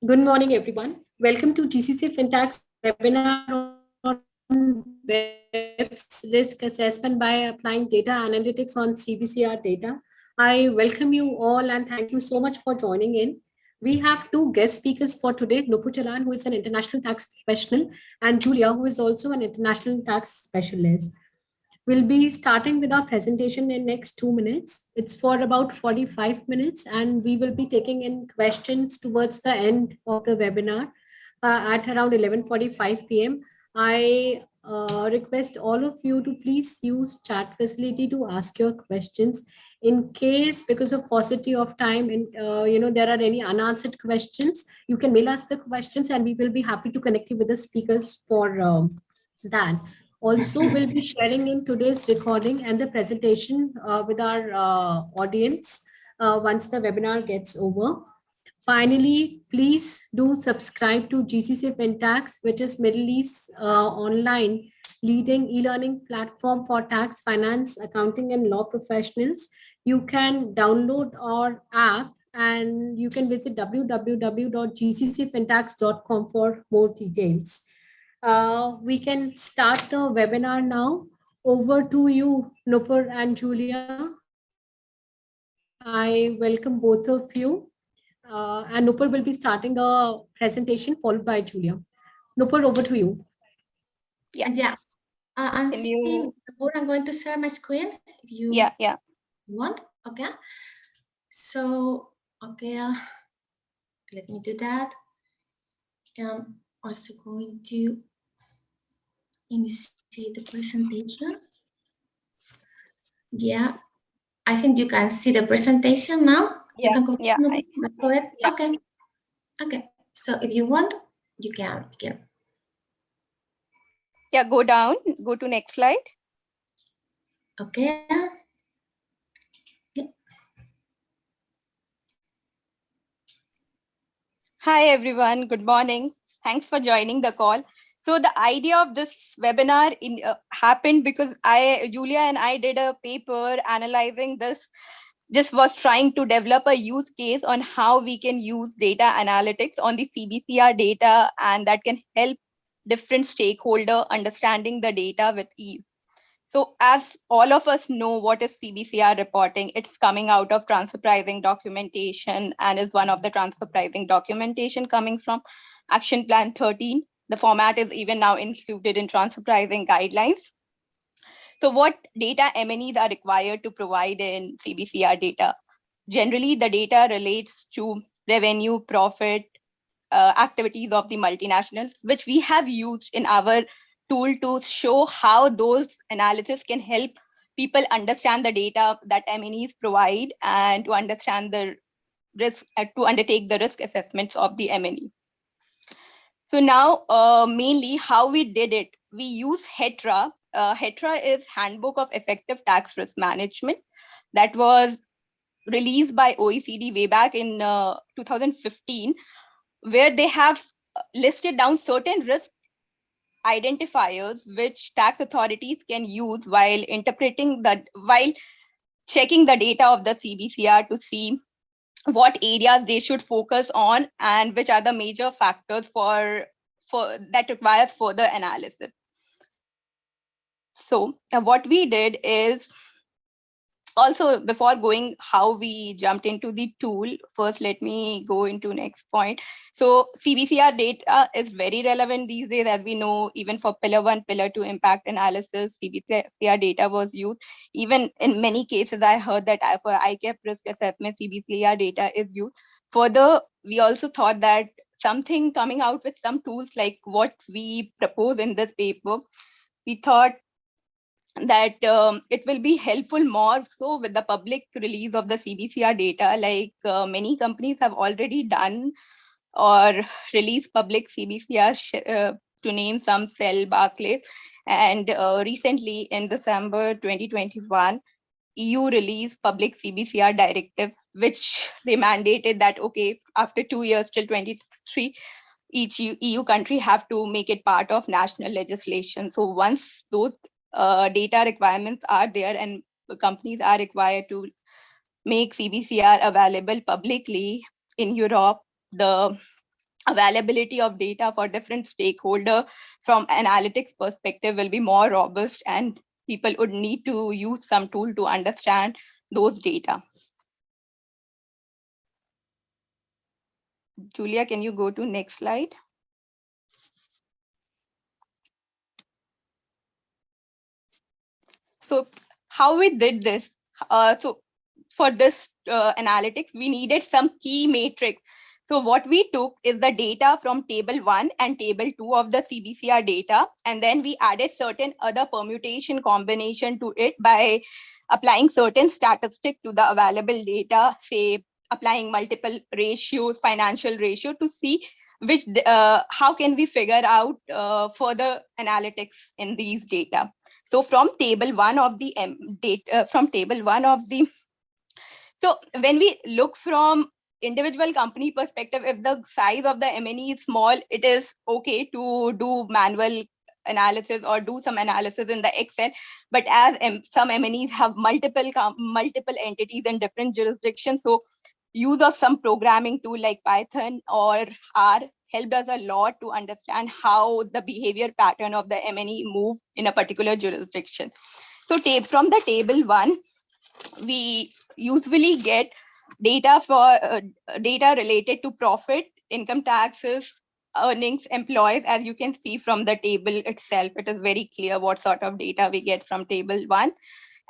Good morning, everyone. Welcome to GCC FinTech's webinar on BEPS risk assessment by applying data analytics on CbCR data. I welcome you all and thank you so much for joining in. We have two guest speakers for today, Nupur, Jalan, who is an international tax professional, and Julia, who is also an international tax specialist. We'll be starting with our presentation in next 2 minutes. It's for about 45 minutes, and we will be taking in questions towards the end of the webinar at around 11:45 p.m. I request all of you to please use chat facility to ask your questions. In case, because of paucity of time, and there are any unanswered questions, you can mail us the questions, and we will be happy to connect you with the speakers for that. Also, we'll be sharing in today's recording and the presentation with our audience once the webinar gets over. Finally, please do subscribe to GCC FinTax, which is Middle East online leading e-learning platform for tax, finance, accounting, and law professionals. You can download our app and you can visit www.gccfintax.com for more details. We can start the webinar now. Over to you, Nupur and Julia. I welcome both of you. And Nupur will be starting the presentation followed by Julia. Nupur, over to you. Yeah. I'm going to share my screen if you want. Okay. So, okay, let me do that. I'm also going to initiate the presentation. Yeah, I think you can see the presentation now. You can confirm for it. Okay. Okay. So if you want, you can. Yeah, go down. Go to next slide. Okay. Hi, everyone. Good morning. Thanks for joining the call. So the idea of this webinar happened because Julia and I did a paper analyzing this, just was trying to develop a use case on how we can use data analytics on the CbCR data, and that can help different stakeholder understanding the data with ease. So as all of us know what is CbCR reporting, it's coming out of transfer pricing documentation and is one of the transfer pricing documentation coming from Action Plan 13. The format is even now included in transfer pricing guidelines. So what data M&Es are required to provide in CbCR data? Generally, the data relates to revenue, profit, activities of the multinationals, which we have used in our tool to show how those analysis can help people understand the data that M&Es provide and to understand the risk, to undertake the risk assessments of the M&E. So now, mainly how we did it, we use HETRA. HETRA is Handbook of Effective Tax Risk Management that was released by OECD way back in 2015, where they have listed down certain risk identifiers which tax authorities can use while checking the data of the CbCR to see what areas they should focus on and which are the major factors for that requires further analysis. So what we did is, also before going how we jumped into the tool, first let me go into next point. So CbCR data is very relevant these days, as we know. Even for pillar 1, pillar 2 impact analysis, CbCR data was used. Even in many cases, I heard that for ICAP risk assessment, CbCR data is used. Further, we also thought that something coming out with some tools like what we propose in this paper, we thought that it will be helpful more so with the public release of the CbCR data, like many companies have already done or released public CbCR, to name some, Cell, Barclays. And recently in December 2021, EU released public CbCR directive, which they mandated that, okay, after 2 years till 23, each EU country have to make it part of national legislation. So once those data requirements are there and companies are required to make CbCR available publicly in Europe, the availability of data for different stakeholder from analytics perspective will be more robust, and people would need to use some tool to understand those data. Julia, can you go to next slide? So how we did this? So for this analytics, we needed some key matrix. So what we took is the data from table 1 and table 2 of the CbCR data, and then we added certain other permutation combination to it by applying certain statistic to the available data, say applying multiple ratios, financial ratio, to see which how can we figure out further analytics in these data. So from table 1 of the so when we look from individual company perspective, if the size of the M&E is small, it is okay to do manual analysis or do some analysis in the Excel. But as some M&Es have multiple entities in different jurisdictions, so use of some programming tool like Python or R helped us a lot to understand how the behavior pattern of the M&E move in a particular jurisdiction. So from the table 1, we usually get data for data related to profit, income taxes, earnings, employees. As you can see from the table itself, it is very clear what sort of data we get from table 1.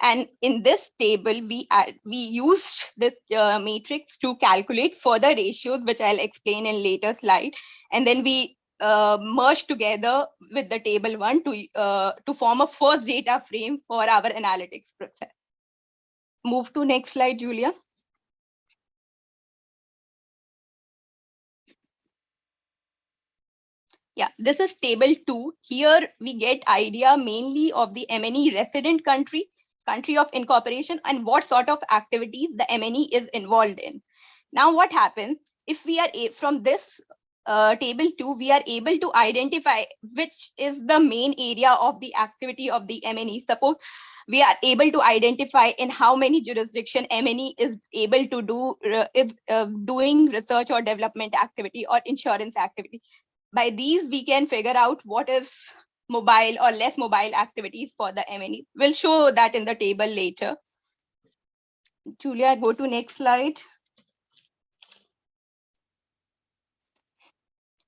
And in this table, we used this matrix to calculate further ratios, which I'll explain in later slide. And then we merged together with the table 1 to form a first data frame for our analytics process. Move to next slide, Julia. Yeah, this is table 2. Here we get idea mainly of the M&E resident country of incorporation, and what sort of activities the M&E is involved in. Now what happens if we are from this table 2, we are able to identify which is the main area of the activity of the M&E. Suppose we are able to identify in how many jurisdiction M&E is able to do doing research or development activity or insurance activity. By these, we can figure out what is mobile or less mobile activities for the M&E. We'll show that in the table later. Julia, go to next slide.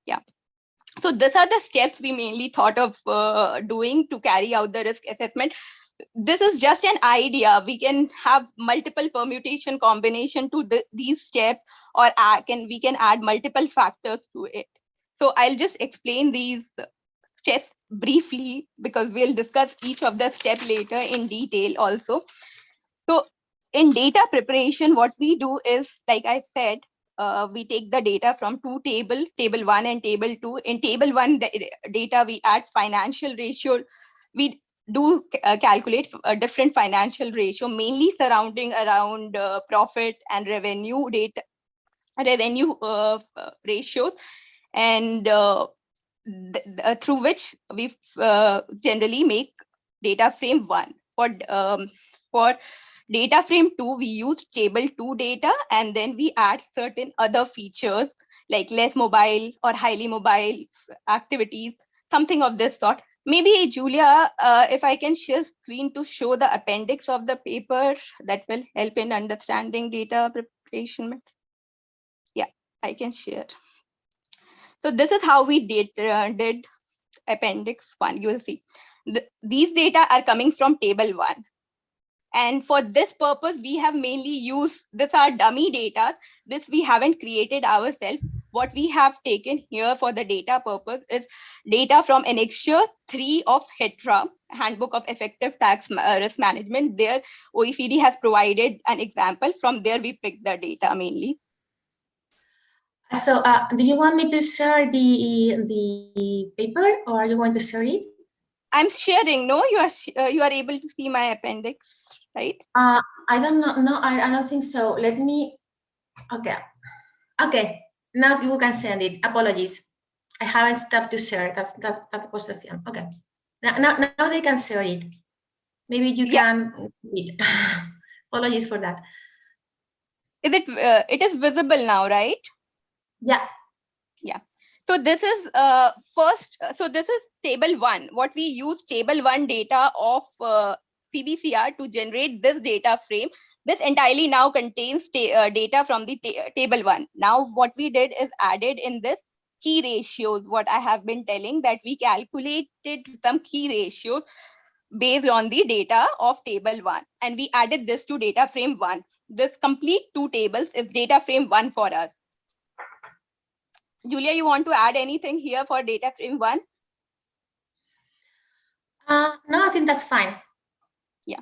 Yeah. So these are the steps we mainly thought of doing to carry out the risk assessment. This is just an idea. We can have multiple permutation combination to these steps, or we can add multiple factors to it. So I'll just explain these steps briefly, because we'll discuss each of the steps later in detail also. So in data preparation, what we do is, like I said, we take the data from two tables, table 1 and table 2. In table 1 data, we add financial ratio. We do calculate a different financial ratio, mainly surrounding around profit and revenue data, ratios, and through which we generally make data frame 1. For data frame 2, we use table 2 data, and then we add certain other features like less mobile or highly mobile activities, something of this sort. Maybe Julia, if I can share screen to show the appendix of the paper, that will help in understanding data preparation. Yeah, I can share. So this is how we did appendix 1. You will see these data are coming from table 1. And for this purpose, we have mainly used, these are dummy data. This we haven't created ourselves. What we have taken here for the data purpose is data from annexure 3 of HETRA, Handbook of Effective Tax Risk Management. There, OECD has provided an example. From there, we picked the data mainly. So do you want me to share the paper, or are you going to share it? I'm sharing. No, you are able to see my appendix, right? I don't know. No, I don't think so. Let me. Okay. Now you can send it. Apologies, I haven't stopped to share. That was the thing. Okay. Now they can share it. Maybe you can read. Apologies for that. Is it? It is visible now, right? Yeah. Yeah. So this is so this is table 1. What we use table 1 data of CbCR to generate this data frame. This entirely now contains data from the table 1. Now what we did is added in this key ratios, what I have been telling, that we calculated some key ratios based on the data of table 1, and we added this to data frame 1. This complete 2 tables is data frame 1 for us. Julia, you want to add anything here for data frame 1? No, I think that's fine. Yeah.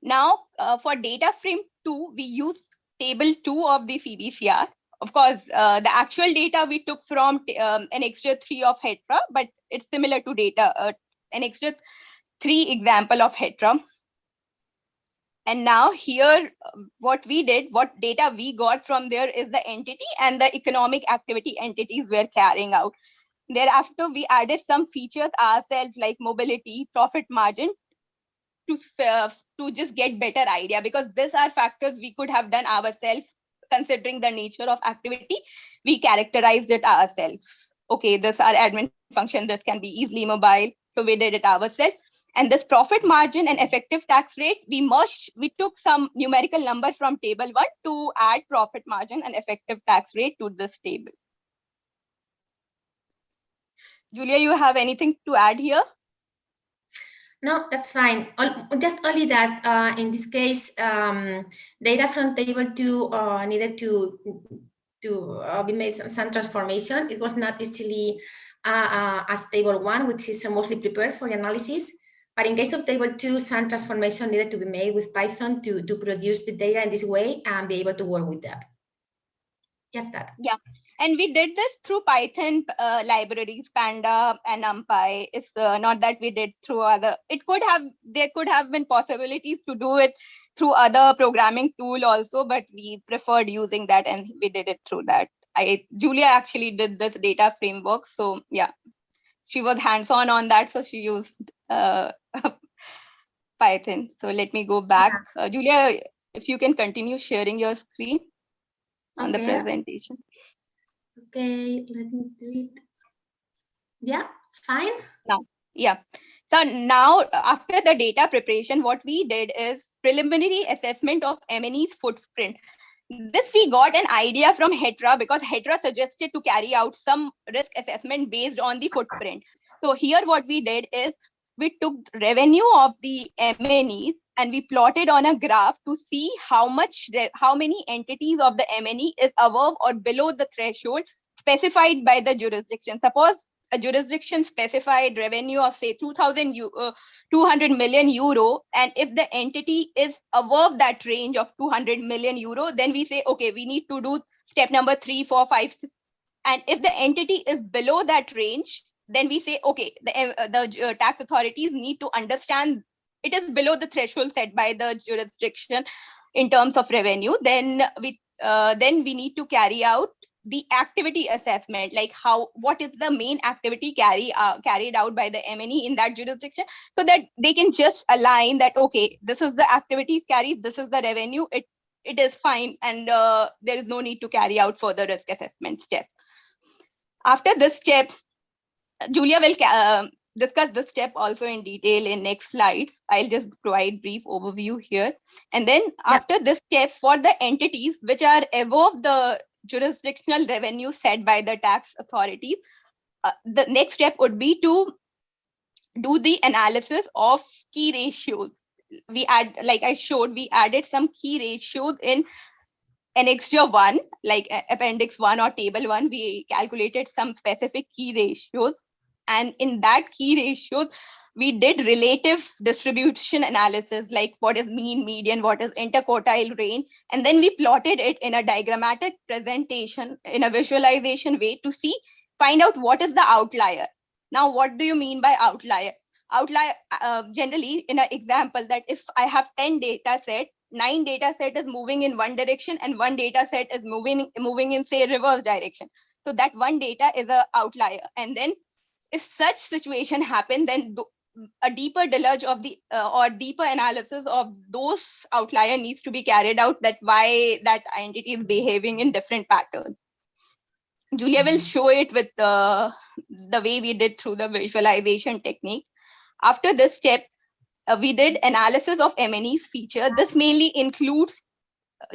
Now, for data frame 2, we use table 2 of the CbCR. Of course, the actual data we took from an extra 3 of HETRA, but it's similar to data, an extra 3 example of HETRA. And now here, what we did, what data we got from there is the entity and the economic activity entities we're carrying out. Thereafter, we added some features ourselves like mobility, profit margin, to just get better idea, because these are factors we could have done ourselves. Considering the nature of activity, we characterized it ourselves. Okay, this our admin function, this can be easily mobile, so we did it ourselves. And this profit margin and effective tax rate, we took some numerical number from table 1 to add profit margin and effective tax rate to this table. Julia, you have anything to add here? No, that's fine. Just only that in this case, data from table 2 needed to be made some transformation. It was not easily as table 1, which is mostly prepared for the analysis. But in case of table 2, some transformation needed to be made with Python to produce the data in this way and be able to work with that. Just that. Yeah, and we did this through Python libraries, Panda and NumPy. It's not that we did through other. There could have been possibilities to do it through other programming tool also, but we preferred using that, and we did it through that. Julia actually did this data framework, so yeah, she was hands-on on that, so she used Python. So let me go back. Julia, if you can continue sharing your screen on the presentation. Okay, let me do it. Yeah, fine. Now, yeah. So now, after the data preparation, what we did is preliminary assessment of M&E's footprint. This we got an idea from HETRA, because HETRA suggested to carry out some risk assessment based on the footprint. So here what we did is we took revenue of the M&Es and we plotted on a graph to see how many entities of the M&E is above or below the threshold specified by the jurisdiction. Suppose a jurisdiction specified revenue of say 200 million euro, and if the entity is above that range of 200 million euro, then we say, okay, we need to do step number 3, 4, 5, 6. And if the entity is below that range, then we say, okay, the tax authorities need to understand it is below the threshold set by the jurisdiction in terms of revenue. Then we need to carry out the activity assessment, like what is the main activity carried out by the M&E in that jurisdiction, so that they can just align that, okay, this is the activities carried, this is the revenue, it is fine, and there is no need to carry out further risk assessment steps. After this step, Julia will discuss this step also in detail in next slides. I'll just provide brief overview here. And then after this step, for the entities which are above the jurisdictional revenue set by the tax authorities, the next step would be to do the analysis of key ratios. Like I showed, we added some key ratios in Annexure 1, like Appendix 1 or Table 1. We calculated some specific key ratios. And in that key ratios, we did relative distribution analysis, like what is mean, median, what is interquartile range. And then we plotted it in a diagrammatic presentation in a visualization way to find out what is the outlier. Now, what do you mean by outlier? Outlier, generally, in an example, that if I have 10 data set, 9 data set is moving in one direction and 1 data set is moving in, say, reverse direction. So that one data is an outlier. And then if such situation happen, then a deeper deluge of the or deeper analysis of those outlier needs to be carried out, that why that entity is behaving in different patterns. Julia will show it with the way we did through the visualization technique. After this step, we did analysis of M&E's feature. This mainly includes,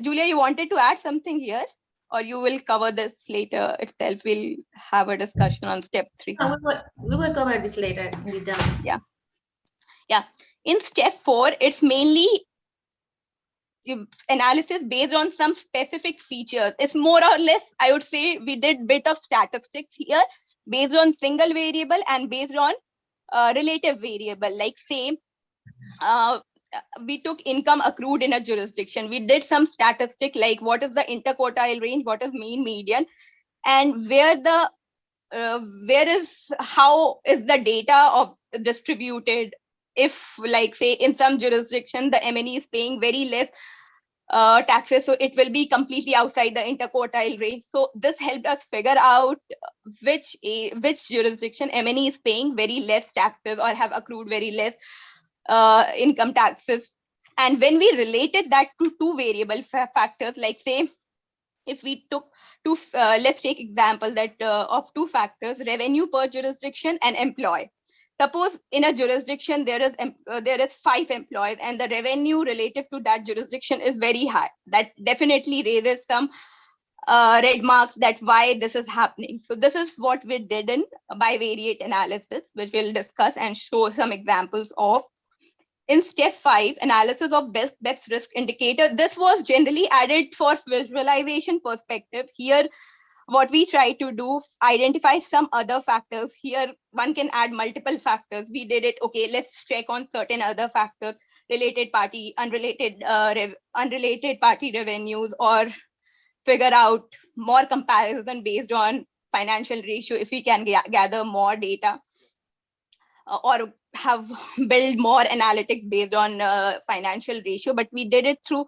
Julia, you wanted to add something here, or you will cover this later itself? We'll have a discussion on step 3. No, we will cover this later in detail. Yeah. In step 4, it's mainly analysis based on some specific features. It's more or less, I would say, we did bit of statistics here based on single variable and based on relative variable. Like say, we took income accrued in a jurisdiction. We did some statistic like what is the interquartile range, what is mean, median, and how is the data of distributed. If like say in some jurisdiction the M&E is paying very less taxes, so it will be completely outside the interquartile range. So this helped us figure out which jurisdiction M&E is paying very less taxes or have accrued very less income taxes. And when we related that to two variable factors, like say if we took two, let's take example that of two factors, revenue per jurisdiction and employee. Suppose in a jurisdiction there is 5 employees and the revenue relative to that jurisdiction is very high. That definitely raises some red marks that why this is happening. So this is what we did in bivariate analysis, which we'll discuss and show some examples of. In step 5, analysis of BEPS risk indicator. This was generally added for visualization perspective. Here, what we try to do, identify some other factors. Here, one can add multiple factors. We did it, okay, let's check on certain other factors, related party, unrelated party revenues, or figure out more comparison based on financial ratio if we can gather more data, or have built more analytics based on financial ratio. But we did it through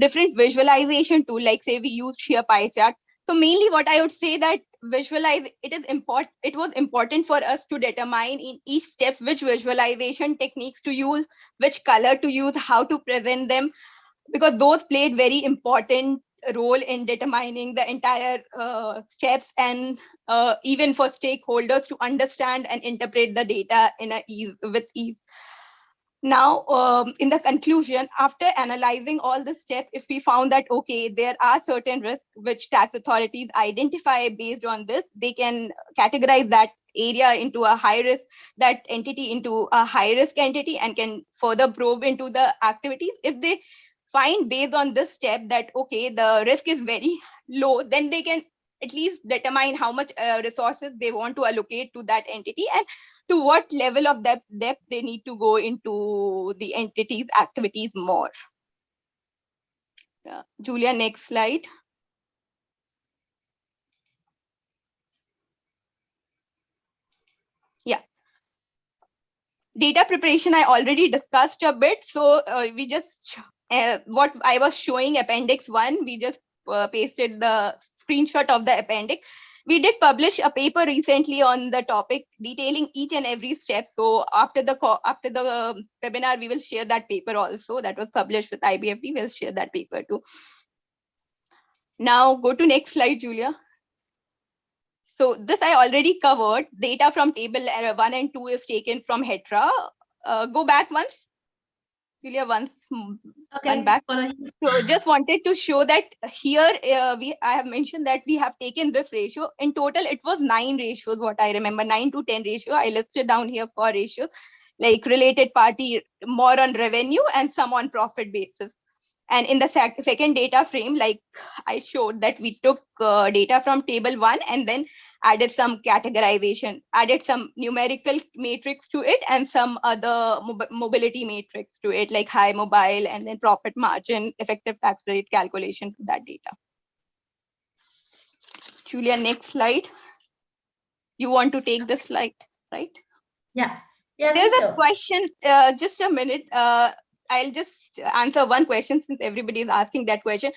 different visualization tool, like say we used here pie chart. So mainly what I would say that it was important for us to determine in each step which visualization techniques to use, which color to use, how to present them, because those played very important role in determining the entire steps, and even for stakeholders to understand and interpret the data with ease. Now, in the conclusion, after analyzing all the steps, if we found that, okay, there are certain risks which tax authorities identify based on this, they can categorize that area into a high risk, that entity into a high risk entity, and can further probe into the activities. If they find based on this step that, okay, the risk is very low, then they can at least determine how much resources they want to allocate to that entity and to what level of depth they need to go into the entity's activities more. Julia, next slide. Yeah. Data preparation, I already discussed a bit. So we just, what I was showing appendix 1, we just pasted the screenshot of the appendix. We did publish a paper recently on the topic detailing each and every step. So after the webinar, we will share that paper also. That was published with IBFD. We'll share that paper too. Now go to next slide, Julia. So this I already covered. Data from table 1 and 2 is taken from HETRA. Go back once. Julia, one back. So just wanted to show that here I have mentioned that we have taken this ratio. In total, it was 9 ratios, what I remember, 9 to 10 ratio. I listed down here 4 ratios, like related party, more on revenue and some on profit basis. And in the second data frame, like I showed that we took data from table 1 and then added some categorization, added some numerical matrix to it and some other mobility matrix to it, like high mobile and then profit margin, effective tax rate calculation to that data. Julia, next slide. You want to take this slide, right? Yeah. There's a question, just a minute. I'll just answer one question since everybody is asking that question.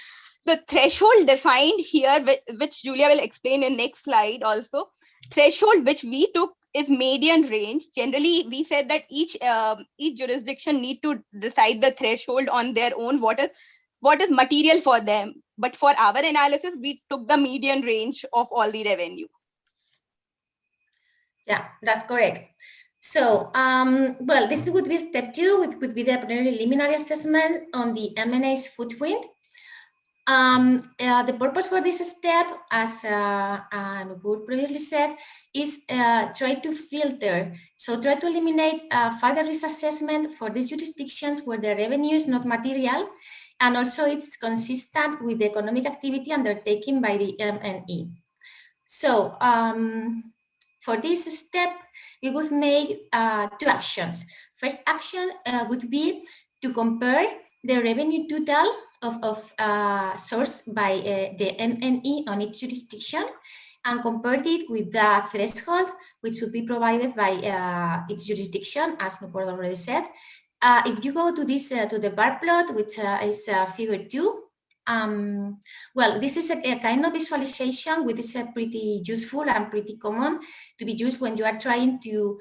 The threshold defined here, which Julia will explain in next slide also, threshold which we took is median range. Generally, we said that each jurisdiction need to decide the threshold on their own, what is material for them. But for our analysis, we took the median range of all the revenue. Yeah, that's correct. So, well, this would be step 2, which would be the preliminary assessment on the M&A's footprint. The purpose for this step, as Nupur previously said, is try to filter. So try to eliminate further risk assessment for these jurisdictions where the revenue is not material, and also it's consistent with the economic activity undertaken by the M&E. So for this step, we would make 2 actions. First action would be to compare the revenue total sourced by the M&E on each jurisdiction and compare it with the threshold which would be provided by each jurisdiction, as Nupur already said. If you go to this to the bar plot, which is figure 2, well, this is a kind of visualization which is pretty useful and pretty common to be used when you are trying to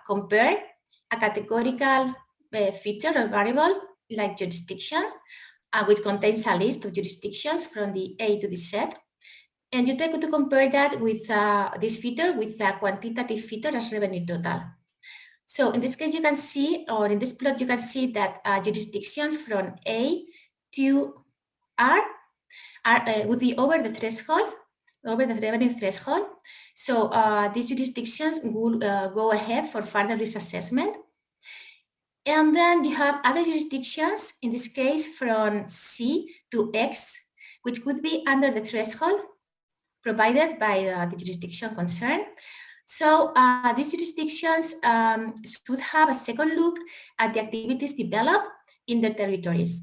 compare a categorical feature or variable like jurisdiction, which contains a list of jurisdictions from the A to the Z. And you try to compare that with this feature with a quantitative feature as revenue total. So in this case, you can see, or in this plot, you can see that jurisdictions from A to R would be over the threshold, over the revenue threshold. So these jurisdictions will go ahead for further risk assessment. And then you have other jurisdictions, in this case from C to X, which could be under the threshold provided by the jurisdiction concerned. So these jurisdictions should have a second look at the activities developed in their territories.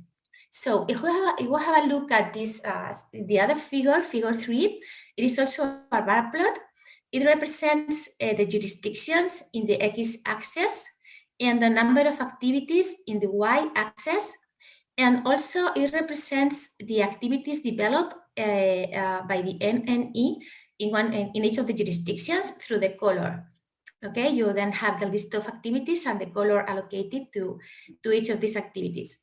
So if we have a look at this, the other figure, figure 3, it is also a bar plot. It represents the jurisdictions in the x-axis and the number of activities in the y-axis. And also it represents the activities developed by the M&E in each of the jurisdictions through the color. Okay, you then have the list of activities and the color allocated to each of these activities.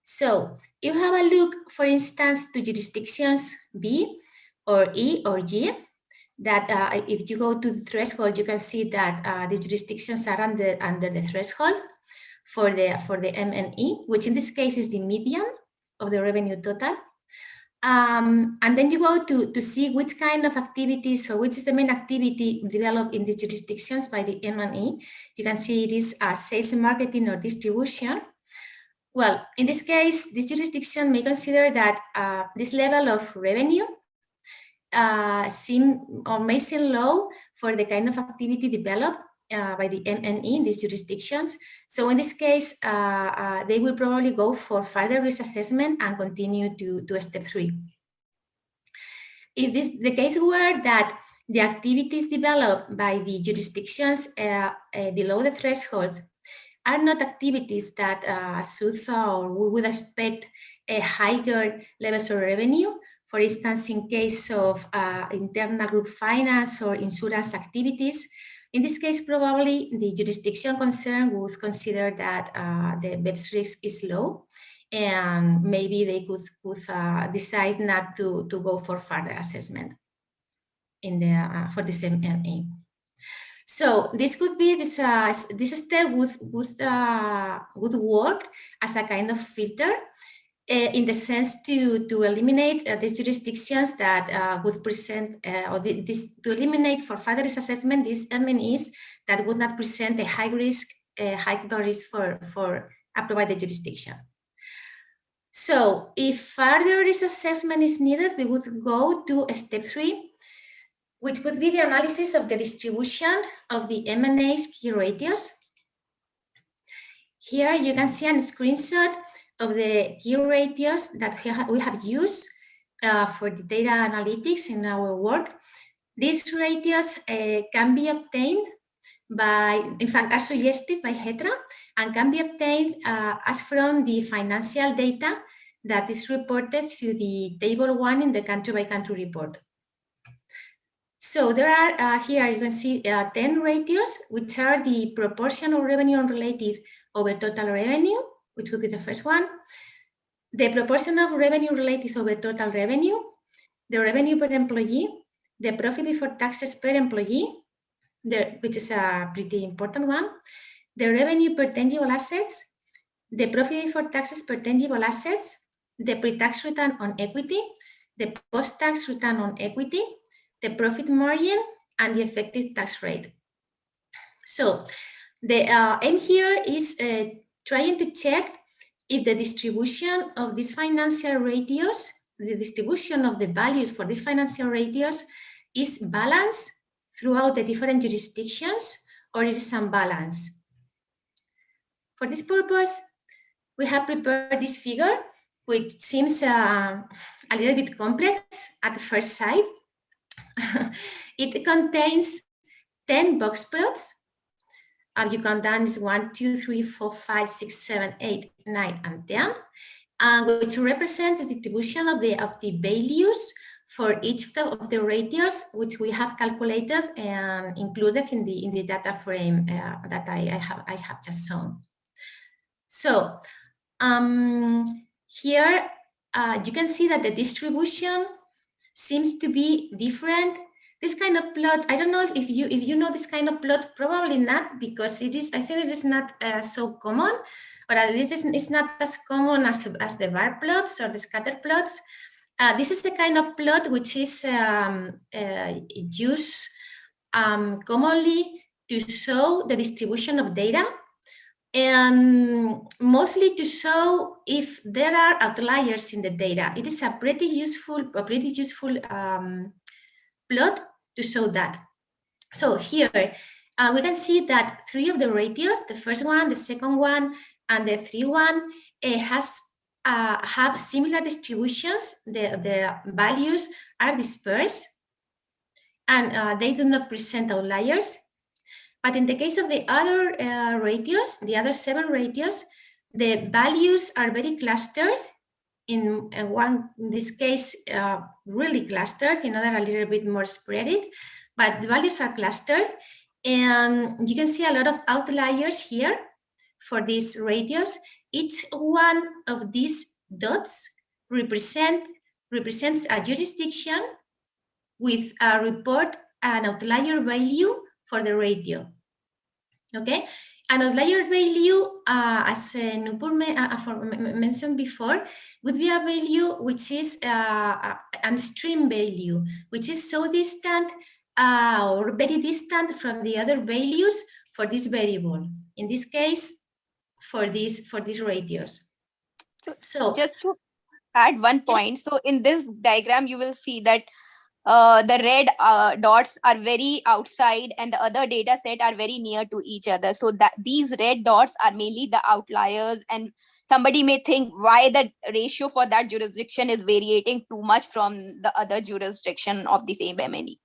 So if you have a look, for instance, to jurisdictions B or E or G, that if you go to the threshold, you can see that these jurisdictions are under the threshold for the M&E, which in this case is the median of the revenue total. And then you go to see which kind of activities, or which is the main activity developed in the jurisdictions by the M&E. You can see it is sales and marketing or distribution. Well, in this case, this jurisdiction may consider that this level of revenue may seem low for the kind of activity developed by the M&E in these jurisdictions. So in this case, they will probably go for further risk assessment and continue to step 3. If this the case were that the activities developed by the jurisdictions below the threshold are not activities that should or we would expect a higher levels of revenue, for instance, in case of internal group finance or insurance activities, in this case, probably the jurisdiction concerned would consider that the BEPS risk is low, and maybe they could decide not to go for further assessment in the for the same M&A. So this could be this step would work as a kind of filter in the sense to eliminate these jurisdictions that would present to eliminate for further risk assessment these M&Es that would not present a high risk for a provided jurisdiction. So if further risk assessment is needed, we would go to step 3, which would be the analysis of the distribution of the M&A's key ratios. Here you can see a screenshot of the key ratios that we have used for the data analytics in our work. These ratios can be obtained in fact, are suggested by HETRA and can be obtained as from the financial data that is reported through the table 1 in the country-by-country report. So there are, here you can see 10 ratios, which are the proportion of revenue unrelated over total revenue, which would be the first one. the proportion of revenue related over total revenue, the revenue per employee, the profit before taxes per employee, which is a pretty important one, the revenue per tangible assets, the profit before taxes per tangible assets, the pre-tax return on equity, the post-tax return on equity, the profit margin, and the effective tax rate. So the aim here is trying to check if the distribution of these financial ratios, the distribution of the values for these financial ratios is balanced throughout the different jurisdictions, or it is unbalanced. For this purpose, we have prepared this figure, which seems a little bit complex at first sight. It contains 10 box plots. You can dance 1, 2, 3, 4, 5, 6, 7, 8, 9, and 10, which represents the distribution of the values for each of the ratios, which we have calculated and included in the data frame that I have just shown. So here you can see that the distribution seems to be different. This kind of plot, I don't know if you know this kind of plot, probably not, because it is, I think it is not so common, or at least it's not as common as the bar plots or the scatter plots. This is the kind of plot which is used commonly to show the distribution of data, and mostly to show if there are outliers in the data. It is a pretty useful plot to show that. So here we can see that 3 of the ratios, the first one, the second one, and the 3 one, have similar distributions. The values are dispersed, and they do not present outliers. But in the case of the other ratios, the other 7 ratios, the values are very clustered. In this case, really clustered, in other a little bit more spread it, but the values are clustered. And you can see a lot of outliers here for these ratios. Each one of these dots represents a jurisdiction with a report an outlier value for the ratio. Okay, an outlier value, as Nupur mentioned before, would be a value which is an extreme value, which is so distant or very distant from the other values for this variable. In this case, for these ratios. So just to add one point, so in this diagram you will see that the red dots are very outside and the other data set are very near to each other. So that these red dots are mainly the outliers, and somebody may think why the ratio for that jurisdiction is variating too much from the other jurisdiction of the same MNE.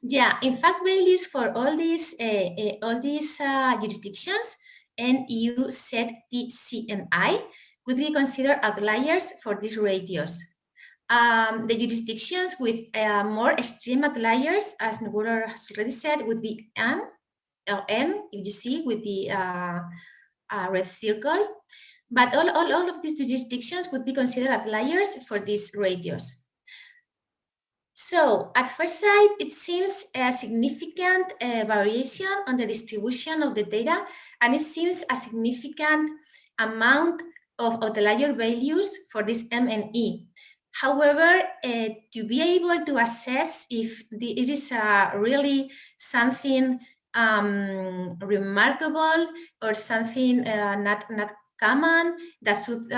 Yeah, in fact, values for all these jurisdictions, NU, Z, T, C, and I, could be considered outliers for these ratios. The jurisdictions with more extreme outliers, as Nupur has already said, would be N, if you see with the red circle. But all of these jurisdictions would be considered outliers for these ratios. So at first sight, it seems a significant variation on the distribution of the data, and it seems a significant amount of outlier values for this MNE. However, to be able to assess if it is really something remarkable or something not common that should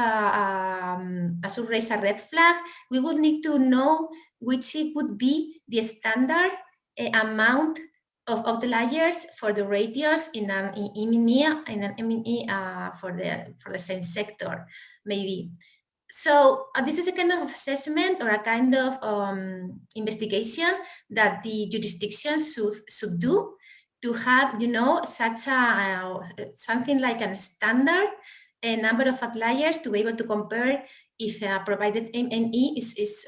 raise a red flag, we would need to know which it would be the standard amount of outliers for the ratios in an MNE for the same sector, maybe. So this is a kind of assessment or a kind of investigation that the jurisdictions should do to have, such a something like a standard a number of outliers to be able to compare if a provided MNE is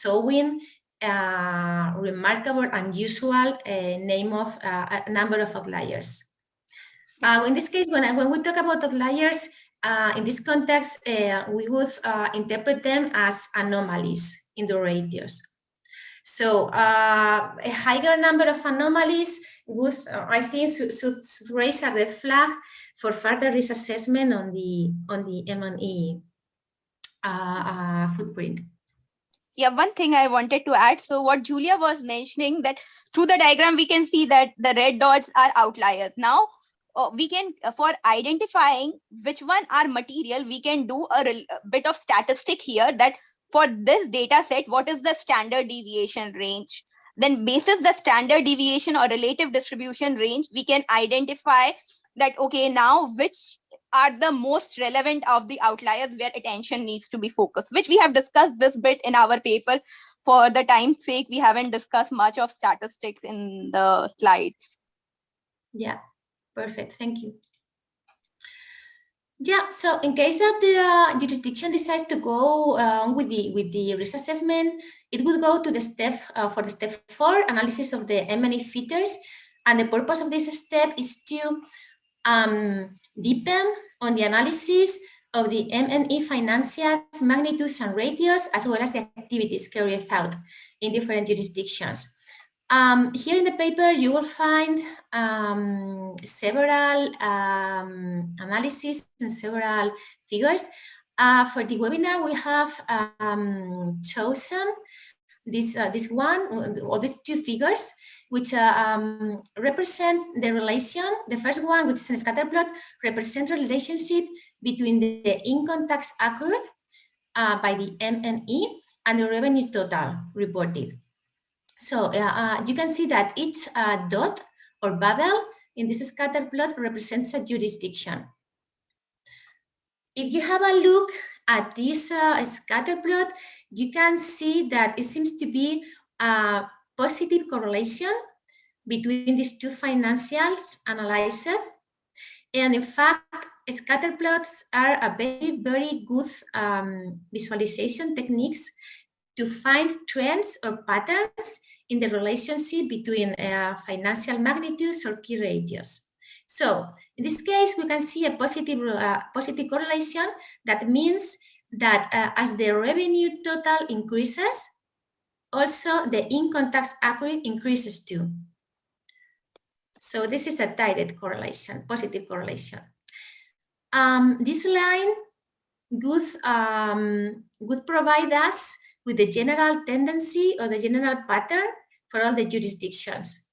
showing remarkable, unusual name of a number of outliers. In this case, when we talk about outliers, in this context, we would interpret them as anomalies in the radius. So a higher number of anomalies would, I think, should raise a red flag for further risk assessment on the M&E footprint. Yeah, one thing I wanted to add. So what Julia was mentioning, that through the diagram, we can see that the red dots are outliers. Now, we can, for identifying which one are material, we can do a bit of statistic here, that for this data set, what is the standard deviation range? Then basis the standard deviation or relative distribution range, we can identify that, okay, now which are the most relevant of the outliers where attention needs to be focused, which we have discussed this bit in our paper. For the time's sake, we haven't discussed much of statistics in the slides. Yeah, perfect. Thank you. Yeah, so in case that the jurisdiction decides to go with the risk assessment, it would go to the step for the step 4 analysis of the M&E features, and the purpose of this step is to deepen on the analysis of the M&E financials, magnitudes, and ratios, as well as the activities carried out in different jurisdictions. Here in the paper, you will find several analyses and several figures. For the webinar, we have chosen this one, or these two figures, which represent the relation. The first one, which is a scatter plot, represents the relationship between the income tax accrued by the M&E and the revenue total reported. So you can see that each dot or bubble in this scatter plot represents a jurisdiction. If you have a look at this scatter plot, you can see that it seems to be a positive correlation between these two financials analyzed. And in fact, scatter plots are a very, very good visualization techniques to find trends or patterns in the relationship between financial magnitudes or key ratios. So in this case, we can see a positive correlation. That means that as the revenue total increases, also the income tax accrued increases too. So this is a direct correlation, positive correlation. This line would provide us with the general tendency or the general pattern for all the jurisdictions.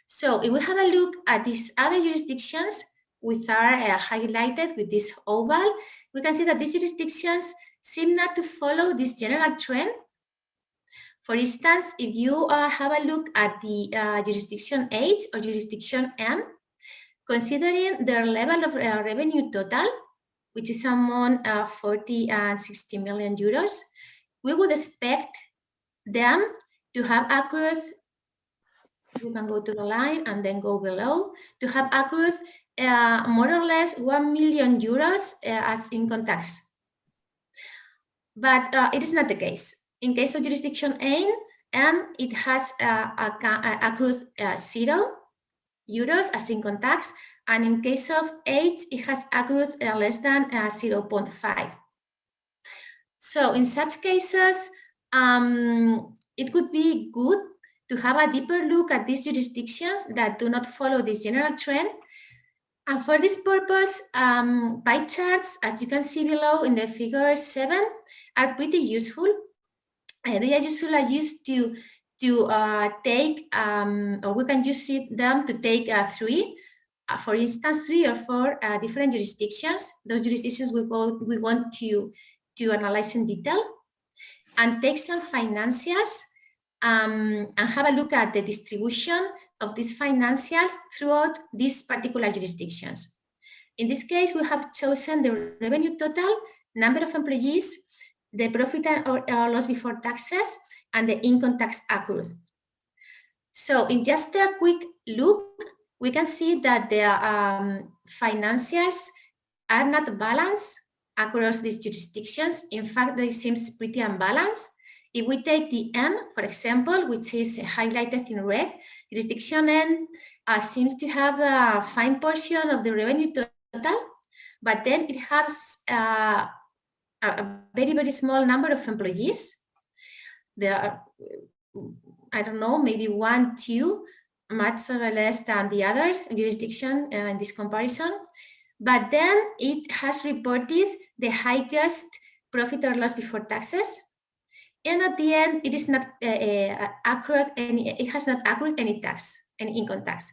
So if we have a look at these other jurisdictions, which are highlighted with this oval, we can see that these jurisdictions seem not to follow this general trend. For instance, if you have a look at the jurisdiction H or jurisdiction N, considering their level of revenue total, which is among 40 and 60 million euros, we would expect them to have accrued, you can go to the line and then go below, to have accrued more or less 1 million euros as income tax. But it is not the case. In case of jurisdiction N, it has accrued 0 euros as income tax, and in case of H, it has accrued less than 0.5. So in such cases, it could be good to have a deeper look at these jurisdictions that do not follow this general trend. And for this purpose, pie charts, as you can see below in the figure 7, are pretty useful. They are used to take, or we can use them to take 3, for instance, 3 or 4 different jurisdictions. Those jurisdictions we want to analyze in detail, and take some financials and have a look at the distribution of these financials throughout these particular jurisdictions. In this case, we have chosen the revenue total, number of employees, the profit or loss before taxes, and the income tax accrued. So in just a quick look, we can see that the financials are not balanced across these jurisdictions. In fact, they seem pretty unbalanced. If we take the N, for example, which is highlighted in red, jurisdiction N seems to have a fine portion of the revenue total, but then it has a very, very small number of employees. There are, I don't know, maybe 1, 2, much less than the other jurisdiction in this comparison. But then it has reported the highest profit or loss before taxes. And at the end, it is not accurate it has not accrued any income tax.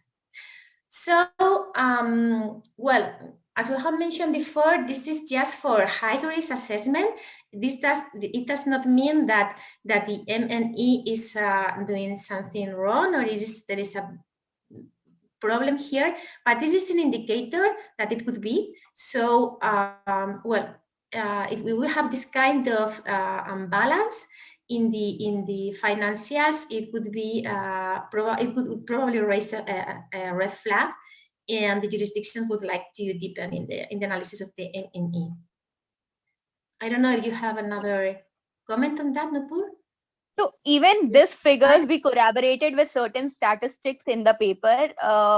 So, well, as we have mentioned before, this is just for high risk assessment. It does not mean that the MNE is doing something wrong, or there is a problem here, but this is an indicator that it could be. So, well, if we will have this kind of imbalance in the financials, it would be it would probably raise a red flag, and the jurisdictions would like to deepen in the analysis of the MNE. I don't know if you have another comment on that, Nupur? So even this figures, we corroborated with certain statistics in the paper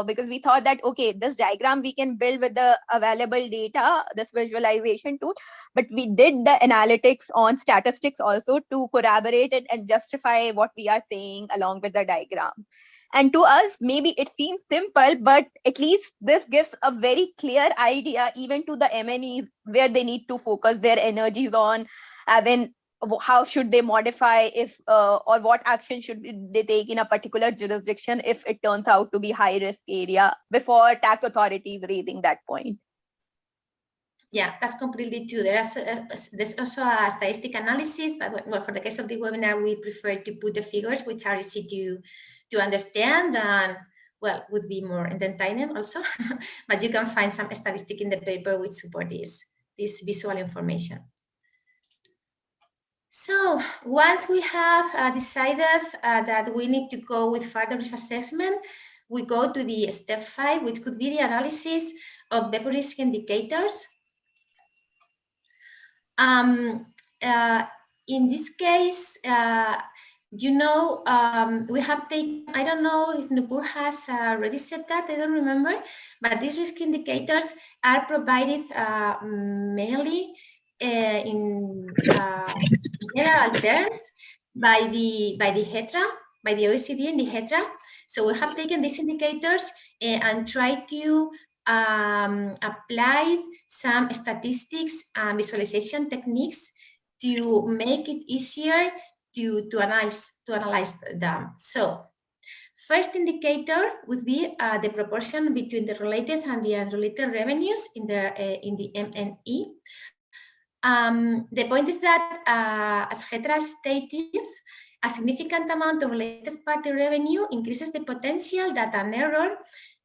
because we thought that, okay, this diagram we can build with the available data, this visualization tool, but we did the analytics on statistics also to corroborate it and justify what we are saying along with the diagram. And to us, maybe it seems simple, but at least this gives a very clear idea even to the MNEs where they need to focus their energies on, then how should they modify if or what action should they take in a particular jurisdiction if it turns out to be high risk area before tax authorities raising that point. Yeah, that's completely true. There's also a statistic analysis, but well, for the case of the webinar, we prefer to put the figures, which are easy to understand and, well, would be more entertaining also. But you can find some statistic in the paper which support this visual information. So once we have decided that we need to go with further risk assessment, we go to the step 5, which could be the analysis of BEPS risk indicators. In this case, you know, we have taken, I don't know if Nupur has already said that, I don't remember, but these risk indicators are provided mainly in general terms by the HETRA, by the OECD and the HETRA. So we have taken these indicators and tried to apply some statistics and visualization techniques to make it easier to analyze them. So first indicator would be the proportion between the related and the unrelated revenues in the MNE. The point is that, as HETRA stated, a significant amount of related party revenue increases the potential that an error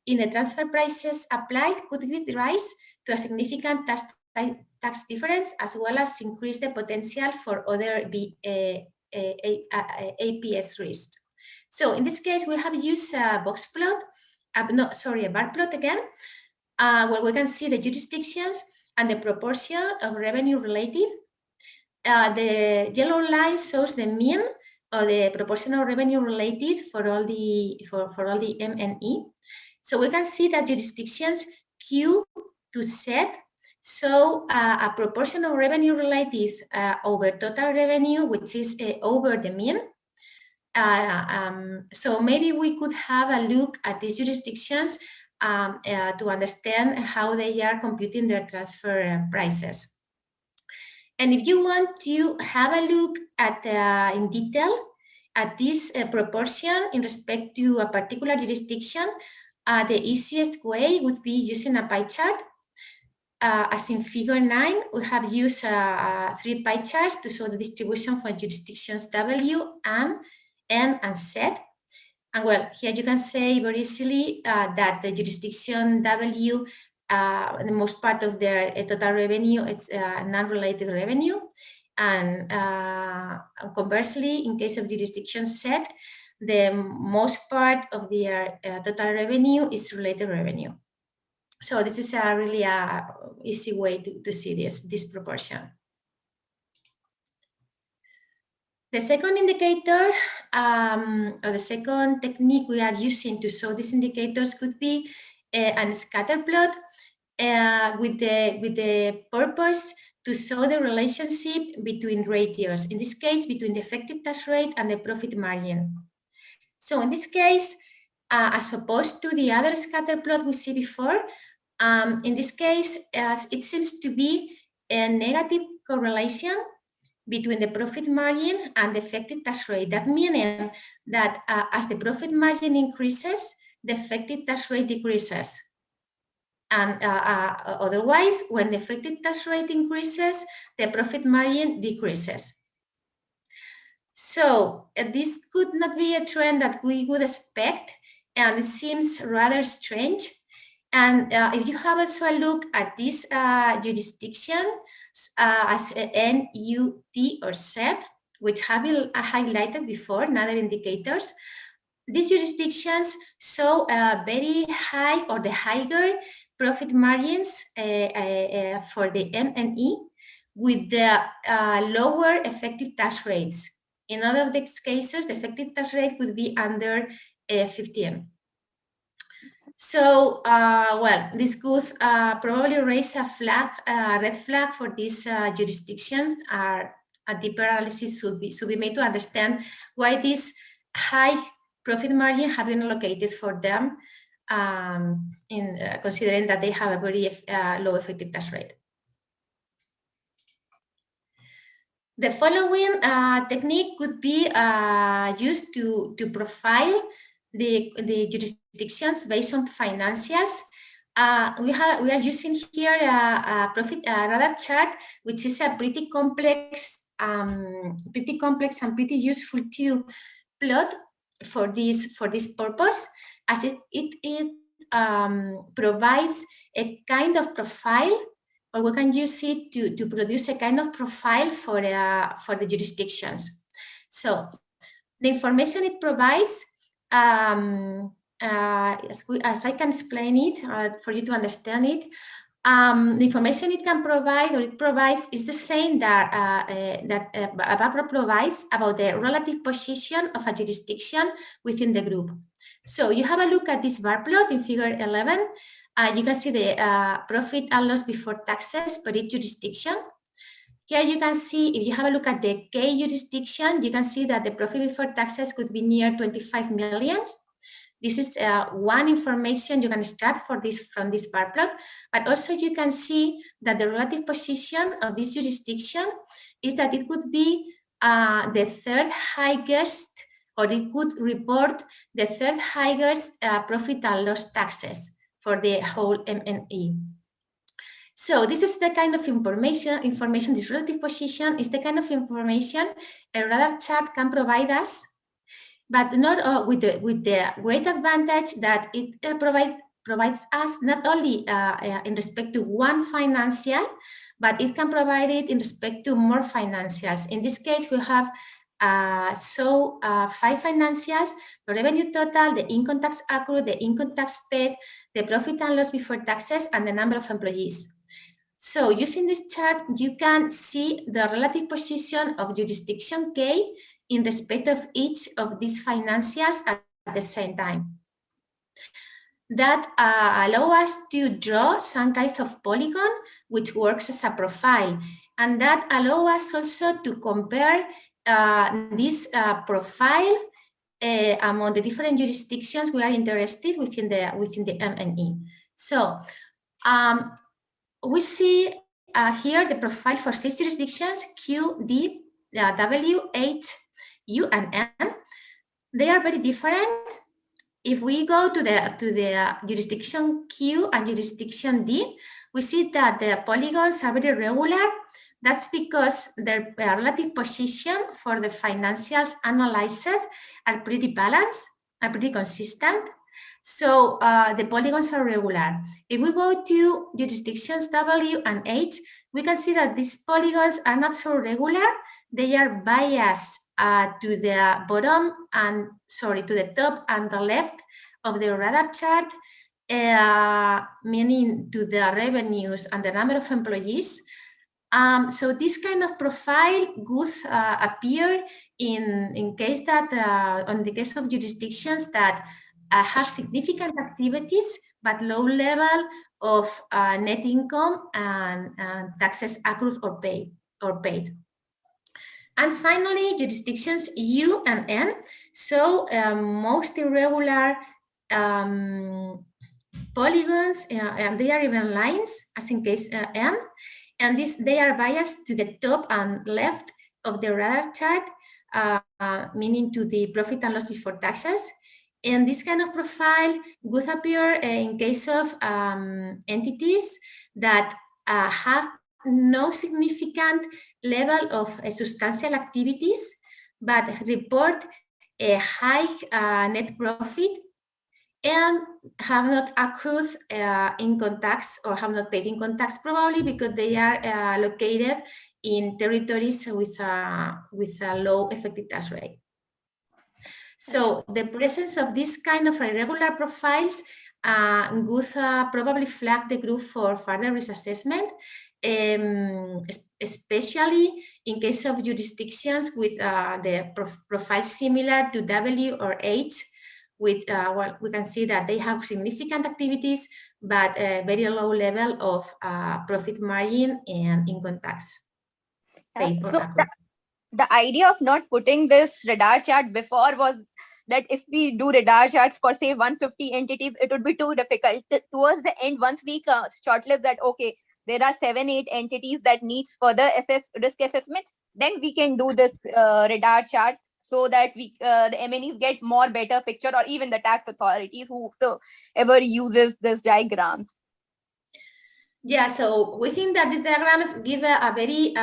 in the transfer prices applied could give rise to a significant tax difference, as well as increase the potential for other APS risks. So in this case, we have used a Boxplot, a bar plot again, where we can see the jurisdictions and the proportion of revenue related. The yellow line shows the mean of the proportion of revenue related for all the MNE. So we can see that jurisdictions Q to Z show a proportion of revenue related over total revenue, which is over the mean. So maybe we could have a look at these jurisdictions to understand how they are computing their transfer prices. And if you want to have a look at in detail at this proportion in respect to a particular jurisdiction, the easiest way would be using a pie chart. As in figure 9, we have used 3 pie charts to show the distribution for jurisdictions W, N, and Z. And well, here you can say very easily that the jurisdiction W, the most part of their total revenue is non-related revenue. And conversely, in case of jurisdiction Z, the most part of their total revenue is related revenue. So this is a really easy way to see this proportion. The second indicator, or the second technique we are using to show these indicators could be a scatter plot. with the purpose to show the relationship between ratios, in this case, between the effective tax rate and the profit margin. So in this case, as opposed to the other scatter plot we see before, in this case, it seems to be a negative correlation between the profit margin and the effective tax rate. That meaning that as the profit margin increases, the effective tax rate decreases. And otherwise, when the effective tax rate increases, the profit margin decreases. So this could not be a trend that we would expect, and it seems rather strange. And if you have also a look at this jurisdiction as N, U, T, or Z, which have been highlighted before in other indicators, these jurisdictions show very high or the higher profit margins for the M&E with the lower effective tax rates. In all of these cases, the effective tax rate would be under 15. So, well, this could probably raise a flag, red flag for these jurisdictions. A deeper analysis should be made to understand why these high profit margin have been allocated for them, in considering that they have a very low effective tax rate. The following technique could be used to profile the jurisdictions based on financials. We are using here a profit radar chart, which is a pretty complex and pretty useful to plot for this purpose, as it provides a kind of profile, or we can use it to produce a kind of profile for the jurisdictions. So the information it provides, as I can explain it for you to understand it, the information it can provide or it provides is the same that Barbara provides about the relative position of a jurisdiction within the group. So you have a look at this bar plot in figure 11. You can see the profit and loss before taxes per each jurisdiction. Here you can see, if you have a look at the K jurisdiction, you can see that the profit before taxes could be near 25 million. This is one information you can extract from this bar plot, but also you can see that the relative position of this jurisdiction is that it could be the third highest, or it could report the third highest profit and loss taxes for the whole M&E. So this is the kind of information, this relative position is the kind of information a radar chart can provide us, but not with the great advantage that it provides us not only in respect to one financial, but it can provide it in respect to more financials. In this case, we have 5 financials: the revenue total, the income tax accrued, the income tax paid, the profit and loss before taxes, and the number of employees. So using this chart, you can see the relative position of jurisdiction K in respect of each of these financials at the same time. That allow us to draw some kind of polygon which works as a profile, and that allow us also to compare this profile among the different jurisdictions we are interested within the M&E. So we see here the profile for 6 jurisdictions: Q, D, W, H, U, and N. They are very different. If we go to the jurisdiction Q and jurisdiction D, we see that the polygons are very regular. That's because their relative position for the financials analyzed are pretty balanced, are pretty consistent. So the polygons are regular. If we go to jurisdictions W and H, we can see that these polygons are not so regular. They are biased to the bottom and, sorry, to the top and the left of the radar chart, meaning to the revenues and the number of employees. So this kind of profile would appear in case that, on the case of jurisdictions that have significant activities but low level of net income and taxes accrued or paid. And finally, jurisdictions U and N. So most irregular polygons, and they are even lines, as in case N, and they are biased to the top and left of the radar chart, meaning to the profit and loss before taxes. And this kind of profile would appear in case of entities that have no significant level of substantial activities, but report a high net profit and have not accrued income tax or have not paid income tax, probably because they are located in territories with a low effective tax rate. So the presence of this kind of irregular profiles would probably flag the group for further risk assessment, especially in case of jurisdictions with the profile similar to W or H, with well, we can see that they have significant activities, but a very low level of profit margin and income tax paid or accrued. The idea of not putting this radar chart before was that if we do radar charts for say 150 entities, it would be too difficult. Towards the end, once we shortlist that, okay, there are 7-8 entities that needs further risk assessment, then we can do this radar chart so that we the MNEs get more better picture, or even the tax authorities whoever uses this diagrams. Yeah, so we think that these diagrams give a very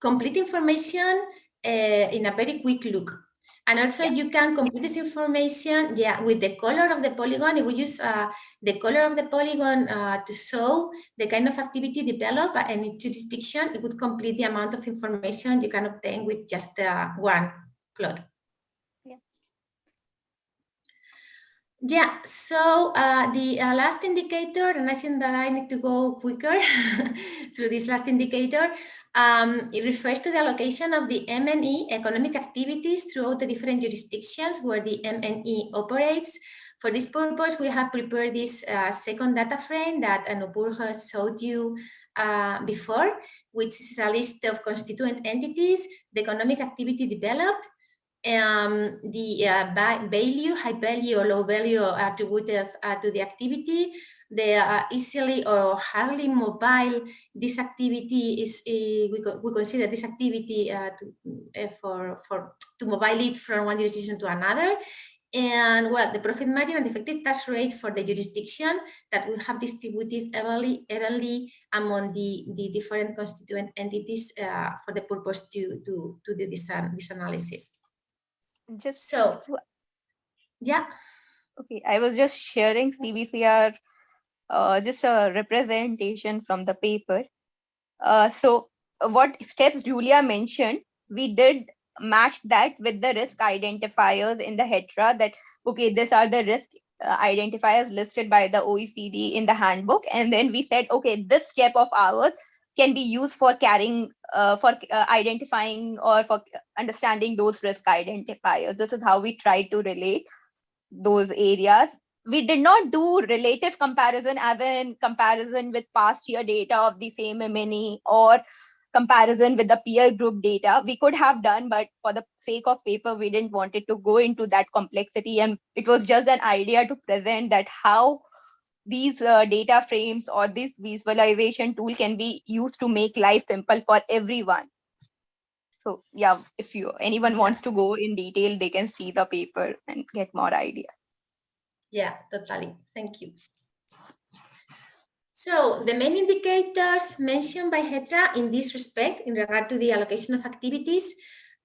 complete information in a very quick look. And also you can complete this information with the color of the polygon. If we use the color of the polygon to show the kind of activity developed at any jurisdiction, it would complete the amount of information you can obtain with just one plot. Yeah, so the last indicator, and I think that I need to go quicker through this last indicator, it refers to the allocation of the MNE economic activities throughout the different jurisdictions where the MNE operates. For this purpose, we have prepared this second data frame that Nupur has showed you before, which is a list of constituent entities, the economic activity developed, the value, high value or low value attributed to the activity, the easily or hardly mobile. This activity is we consider this activity to mobile it from one jurisdiction to another, and well, the profit margin and the effective tax rate for the jurisdiction that we have distributed evenly among the different constituent entities for the purpose to do this analysis. Yeah. Okay, I was just sharing CbCR, just a representation from the paper. So what steps Julia mentioned, we did match that with the risk identifiers in the HETRA, that, okay, these are the risk identifiers listed by the OECD in the handbook. And then we said, okay, this step of ours can be used for carrying, identifying or for understanding those risk identifiers. This is how we try to relate those areas. We did not do relative comparison as in comparison with past year data of the same MNE or comparison with the peer group data. We could have done, but for the sake of paper, we didn't want it to go into that complexity. And it was just an idea to present that how these data frames or this visualization tool can be used to make life simple for everyone. So yeah, if anyone wants to go in detail, they can see the paper and get more ideas. Yeah, totally. Thank you. So the main indicators mentioned by HETRA in this respect, in regard to the allocation of activities,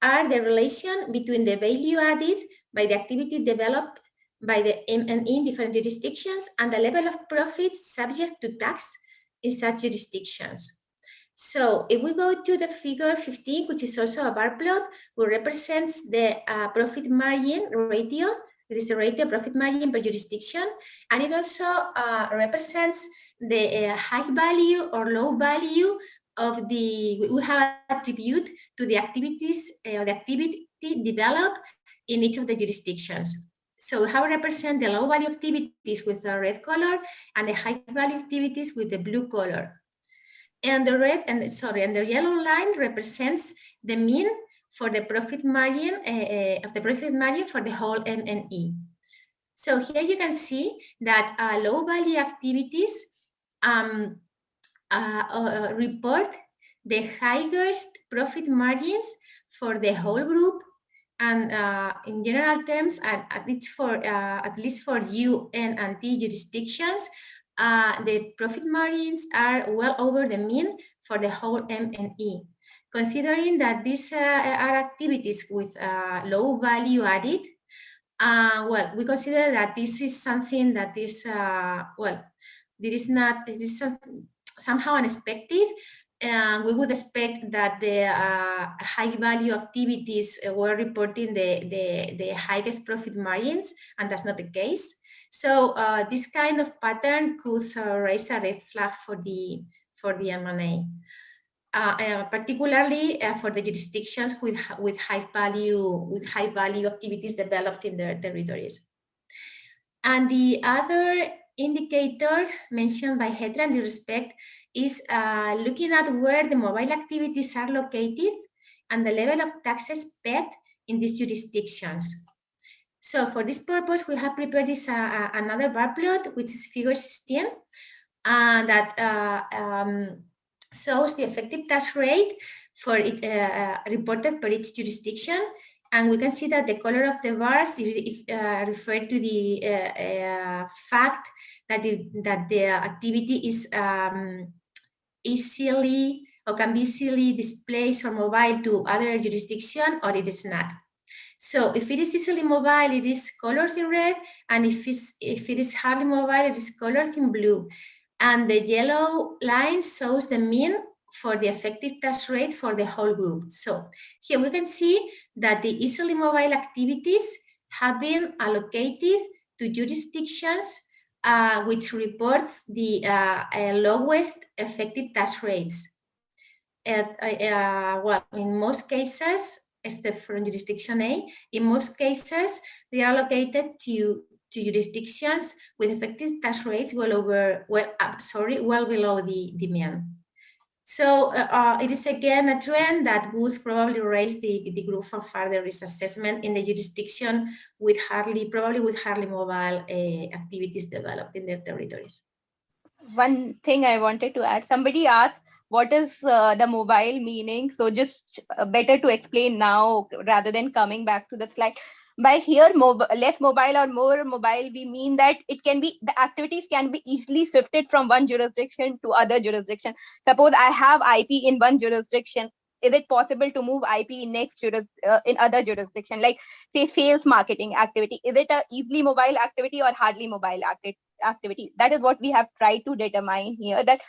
are the relation between the value added by the activity developed by the MNE in different jurisdictions and the level of profit subject to tax in such jurisdictions. So if we go to the figure 15, which is also a bar plot, which represents the profit margin ratio. It is the ratio profit margin per jurisdiction, and it also represents the high value or low value of we have attribute to the activities or the activity developed in each of the jurisdictions. So how represent the low value activities with the red color and the high value activities with the blue color. And the the yellow line represents the mean for the profit margin for the whole MNE. So here you can see that low value activities report the highest profit margins for the whole group, and in general terms, at least for UN and T jurisdictions, the profit margins are well over the mean for the whole MNE. Considering that these are activities with low value added, well, we consider that this is something that is it is somehow unexpected. We would expect that the high value activities were reporting the highest profit margins, and that's not the case. So this kind of pattern could raise a red flag for the M&A. Particularly for the jurisdictions with high value activities developed in their territories. And the other indicator mentioned by Hetra in this respect is looking at where the mobile activities are located and the level of taxes paid in these jurisdictions. So for this purpose, we have prepared this another bar plot, which is figure 16, that shows the effective tax rate for it reported per each jurisdiction, and we can see that the color of the bars refer to the fact that the activity is easily or can be easily displaced or mobile to other jurisdiction, or it is not. So if it is easily mobile, it is colored in red, and if it is hardly mobile, it is colored in blue. And the yellow line shows the mean for the effective tax rate for the whole group. So here we can see that the easily mobile activities have been allocated to jurisdictions which reports the lowest effective tax rates. Well, in most cases, except for jurisdiction A, in most cases, they are allocated to jurisdictions with effective tax rates well below the mean. So it is again a trend that would probably raise the group for further risk assessment in the jurisdiction with probably hardly mobile activities developed in their territories. One thing I wanted to add, somebody asked, what is the mobile meaning? So just better to explain now rather than coming back to the slide. By here, less mobile or more mobile, we mean that the activities can be easily shifted from one jurisdiction to other jurisdiction. Suppose I have IP in one jurisdiction. Is it possible to move IP in other jurisdiction? Like say sales marketing activity. Is it a easily mobile activity or hardly mobile activity? That is what we have tried to determine here, that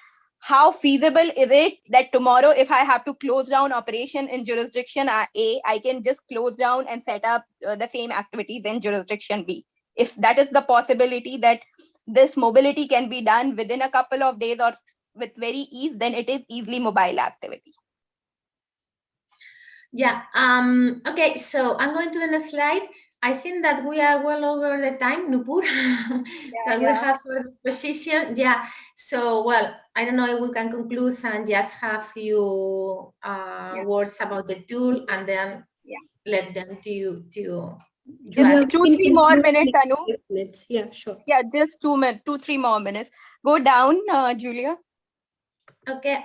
how feasible is it that tomorrow if I have to close down operation in jurisdiction A, I can just close down and set up the same activities in jurisdiction B. If that is the possibility that this mobility can be done within a couple of days or with very ease, then it is easily mobile activity. Yeah, okay, so I'm going to the next slide. I think that we are well over the time, Nupur, we have for the position. Yeah, so, well, I don't know if we can conclude and just have few words about the tool and then let them to just 2-3 more minutes, Anu. Yeah, sure. Yeah, just 2-3 more minutes. Go down, Julia. Okay.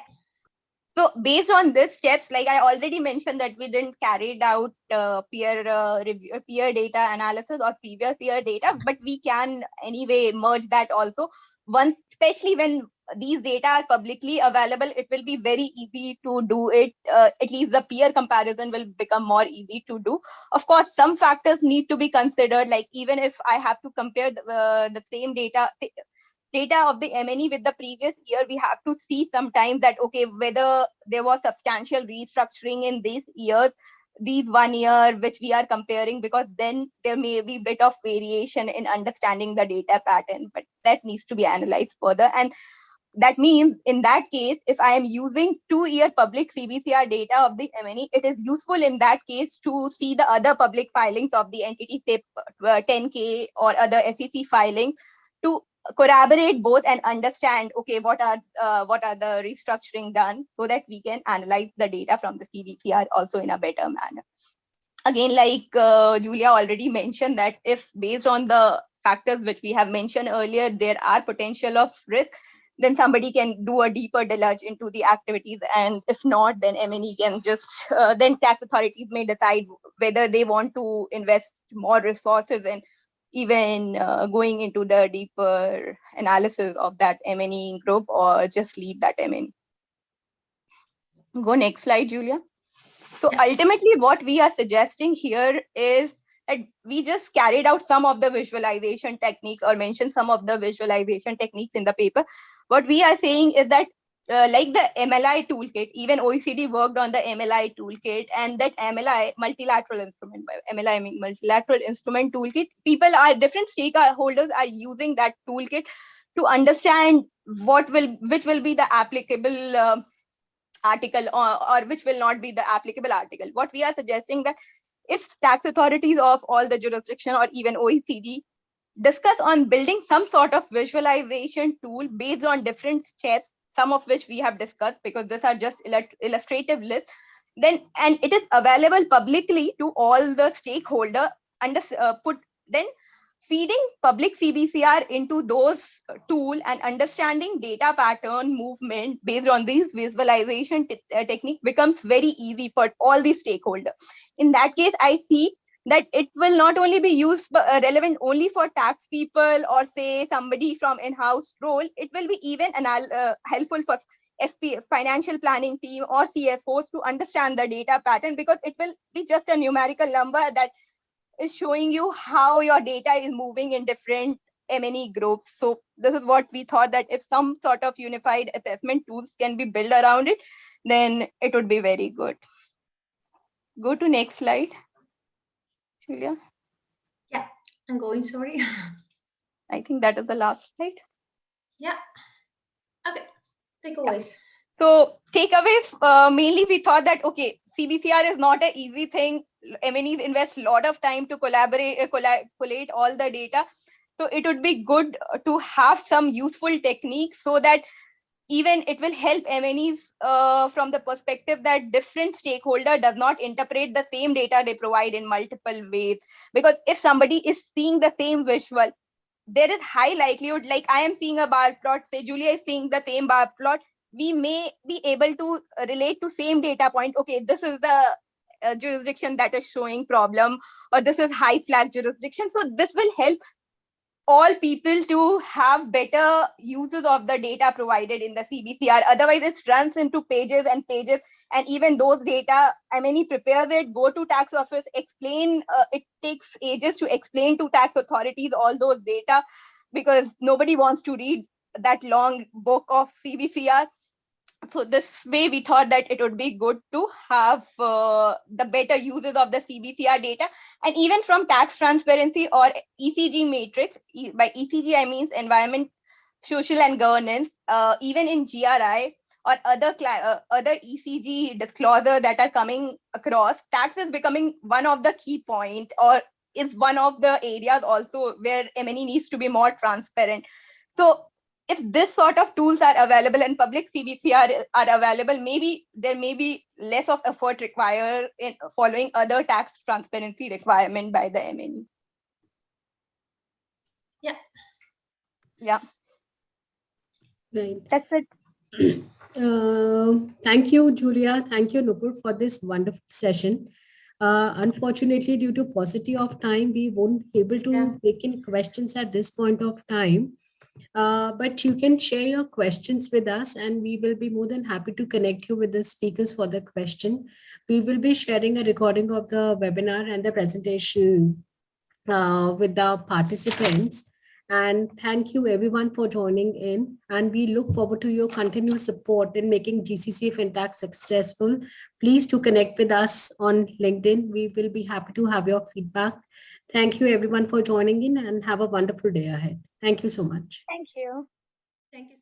So based on these steps, like I already mentioned that we didn't carry out peer data analysis or previous year data, but we can anyway merge that also. Especially when these data are publicly available, it will be very easy to do it. At least the peer comparison will become more easy to do. Of course, some factors need to be considered, like even if I have to compare the same data of the MNE with the previous year, we have to see sometimes that, okay, whether there was substantial restructuring in these 1 year, which we are comparing, because then there may be a bit of variation in understanding the data pattern, but that needs to be analyzed further. And that means in that case, if I am using 2-year public CbCR data of the MNE, it is useful in that case to see the other public filings of the entity, say 10K or other SEC filings, to corroborate both and understand, okay, what are the restructuring done, so that we can analyze the data from the CbCR also in a better manner. Again, like Julia already mentioned, that if based on the factors which we have mentioned earlier, there are potential of risk, then somebody can do a deeper delve into the activities. And if not, then MNE can just, then tax authorities may decide whether they want to invest more resources in even going into the deeper analysis of that MNE group, or just leave that MNE. Go next slide, Julia. So ultimately, what we are suggesting here is that we just carried out some of the visualization techniques, or mentioned some of the visualization techniques in the paper. What we are saying is that like the MLI toolkit, even OECD worked on the MLI toolkit, and that MLI, multilateral instrument, by MLI I mean multilateral instrument toolkit, different stakeholders are using that toolkit to understand which will be the applicable article, or which will not be the applicable article. What we are suggesting, that if tax authorities of all the jurisdiction or even OECD discuss on building some sort of visualization tool based on different steps, some of which we have discussed, because these are just illustrative lists, then, and it is available publicly to all the stakeholder, then feeding public CbCR into those tool and understanding data pattern movement based on these visualization technique becomes very easy for all these stakeholders. In that case, I see that it will not only be used relevant only for tax people, or say somebody from in-house role, it will be even helpful for financial planning team or CFOs to understand the data pattern, because it will be just a numerical number that is showing you how your data is moving in different MNE groups. So this is what we thought, that if some sort of unified assessment tools can be built around it, then it would be very good. Go to next slide, Julia. Yeah, I'm going, sorry. I think that is the last slide. Yeah. Okay, takeaways. So takeaways, mainly we thought that, okay, CbCR is not an easy thing. MNEs invest a lot of time to collate all the data. So it would be good to have some useful techniques, so that even it will help MNEs from the perspective that different stakeholder does not interpret the same data they provide in multiple ways. Because if somebody is seeing the same visual, there is high likelihood, like I am seeing a bar plot, say Julia is seeing the same bar plot, we may be able to relate to same data point. Okay, this is the jurisdiction that is showing problem, or this is high flag jurisdiction. So this will help all people to have better uses of the data provided in the CbCR. Otherwise, it runs into pages and pages, and even those data, MNE prepares it, go to tax office, explain, it takes ages to explain to tax authorities all those data, because nobody wants to read that long book of CbCR. So this way we thought that it would be good to have the better uses of the CbCR data. And even from tax transparency or ECG matrix, by ECG I mean environment, social and governance, even in GRI or other ECG disclosure that are coming across, tax is becoming one of the key point, or is one of the areas also where MNE needs to be more transparent. So if this sort of tools are available and public CbCR are available, maybe there may be less of effort required in following other tax transparency requirement by the MNE. Yeah. Yeah. Right. That's it. Thank you, Julia. Thank you, Nupur, for this wonderful session. Unfortunately, due to paucity of time, we won't be able to take in questions at this point of time. But you can share your questions with us, and we will be more than happy to connect you with the speakers for the question. We will be sharing a recording of the webinar and the presentation with the participants. And thank you everyone for joining in. And we look forward to your continuous support in making GCC FinTech successful. Please do connect with us on LinkedIn. We will be happy to have your feedback. Thank you everyone for joining in, and have a wonderful day ahead. Thank you so much. Thank you. Thank you.